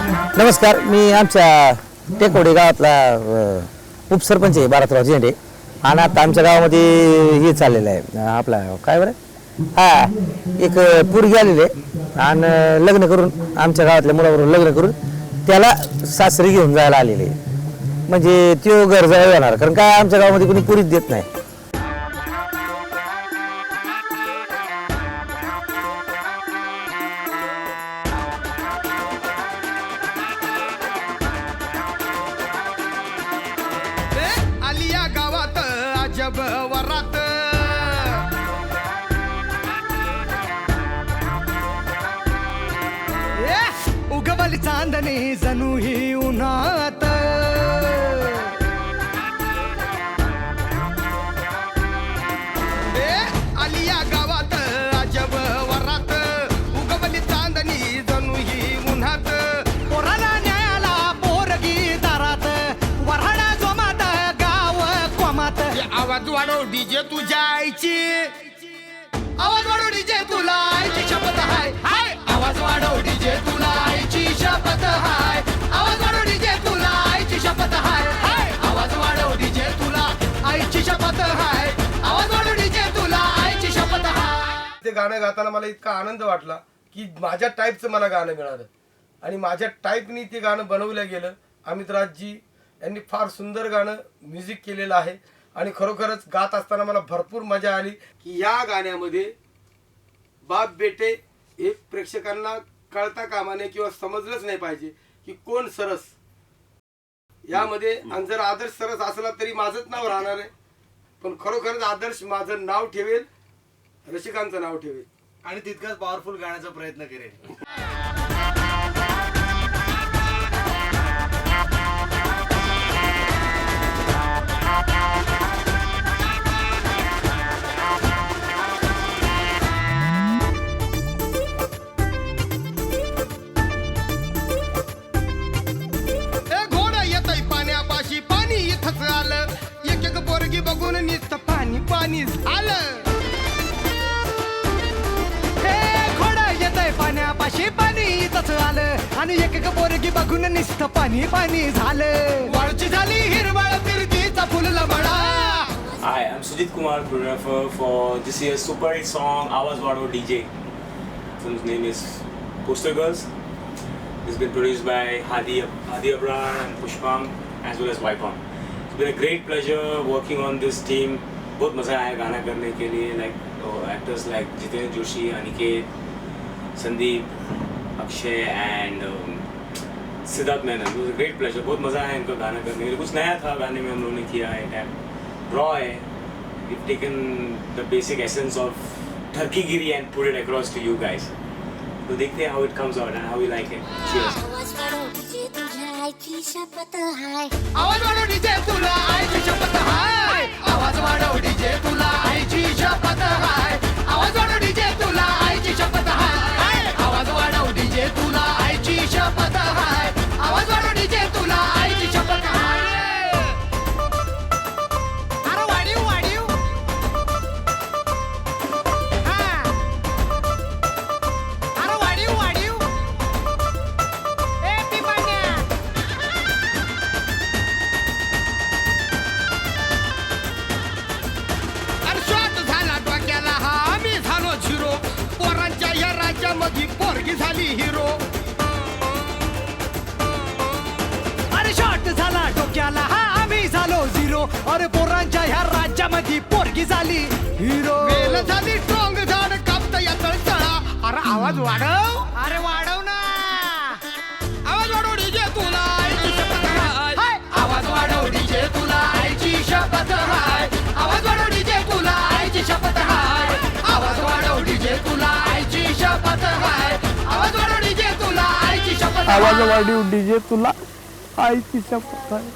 नमस्कार, मी आमच्या टेकवडे गावातला उपसरपंच आहे भारतराव झेंडे. आणि आता आमच्या गावामध्ये हे चाललेलं आहे आपला काय बरं एक पोरगी आलेली आहे आणि लग्न करून आमच्या गावातल्या मुलाबरोबर लग्न करून त्याला सासरी घेऊन जायला आलेले आहे. म्हणजे तो गरजा येणार, कारण काय आमच्या गावामध्ये कोणी पुरीच देत नाही. आलिया गावात अजब वरात उगवली चांदणी जणू ही उन्हात आलिया गावात अजब वरात उगवली चांदणी जणू ही उन्हात पोराला न्यायाला पोरगी दारात वऱ्हाडा जोमात गाव कोमात आवाज वाढव डीजे तुझ्या आईची आवाज वाढव डीजे तुला आईची शपथ हाय हाय आवाज वाढव डीजे तुला आईची शपथ हाय आवाज वाढव डीजे तुला आईची शपथ हाय हाय आवाज वाढव डीजे तुला आईची शपथ हाय आवाज वाढव डीजे तुला आईची शपथ हाय. ते गाणं गाताना मला इतका आनंद वाटला की माझ्या टाईपचं मला गाणं मिळालं आणि माझ्या टाईपनी ते गाणं बनवलं गेलं. अमित राजजी यांनी फार सुंदर गाणं म्युझिक केलेलं आहे आणि खरोखरच गात असताना मला भरपूर मजा आली की या गाण्यामध्ये बाप बेटे हे प्रेक्षकांना कळता कामा नये किंवा समजलंच नाही पाहिजे की कोण सरस यामध्ये. आणि जर आदर्श सरस असला तरी माझंच नाव राहणार आहे, पण खरोखरच आदर्श माझं नाव ठेवेल, रसिकांचं नाव ठेवेल आणि तितकाच पॉवरफुल गाण्याचा प्रयत्न करेल. घोड येतय पाण्यापाशी पाणी इथंच आलं एक एक पोरगी बघून नुसतं पाणी पाणी झालं. घोड येतय पाण्यापाशी पाणी इथंच आलं आणि एक एक पोरगी बघून नुसतं पाणी पाणी झालं. वाळची झाली हिरवळ फिरतीचा फुलला मळा. Hi, I'm Sujit Kumar, choreographer for this year's super hit song Awaz Wado DJ. The film's name is Poster Girls. It's been produced by Hadi Abrar and Pushpam as well as Wycom. It's been a great pleasure working on this team. बहुत मजा आया गाना करने के लिए. Like actors like Jitendra Joshi, Aniket, Sandeep, Akshay and Siddharth Menon. It was a great pleasure. बहुत मजा आया इनको गाना करने के लिए. कुछ नया था गाने में हम लोगों ने किया है. Raw है. We've taken the basic essence of Turkey-giri and put it across to you guys. So देखते हैं how it comes out and how we like it. Cheers. आवाज वाढव डीजे तुला आईची शपथ हाय आवाज वाढव डीजे तुला आईची शपथ हाय आवाज वाढव डीजे तुला आईची शपथ हाय आवाज वाढव डीजे तुला आईची शपथ हाय आवाज वाढव डीजे तुला आईची शपथ हाय आवाज वाढव डीजे तुला आईची शपथ हाय. अरे वाढीव वाढीव हा अरे वाढीव वाढीव ए पिपाण्या अर्शात झाला डोक्याला हा आम्ही झालो झिरो पोरांच्या या राज्यामध्ये पोरगी झाली हिरो. अरे शॉट झाला डोक्याला हा आम्ही झालो झिरो अरे पोरांच्या ह्या राज्यामध्ये पोरगी झाली हिरो. वेल झाली स्ट्रॉंग झाड कापत या तळतळा. अरे आवाज वाढव अरे वाढव ना आवाज वाढव डीजे तुला आईची शपथ हाय आवाज वाढव डीजे तुला आईची शपथ हाय आवाज वाढव डीजे तुला आईची शपथ हाय आवाज वाढव डीजे तुला आईची शपथ हाय आवाज वाढव डीजे तुला आईची शपथ आवाज वाढीव डीजे तुला आईची शपथ आहे.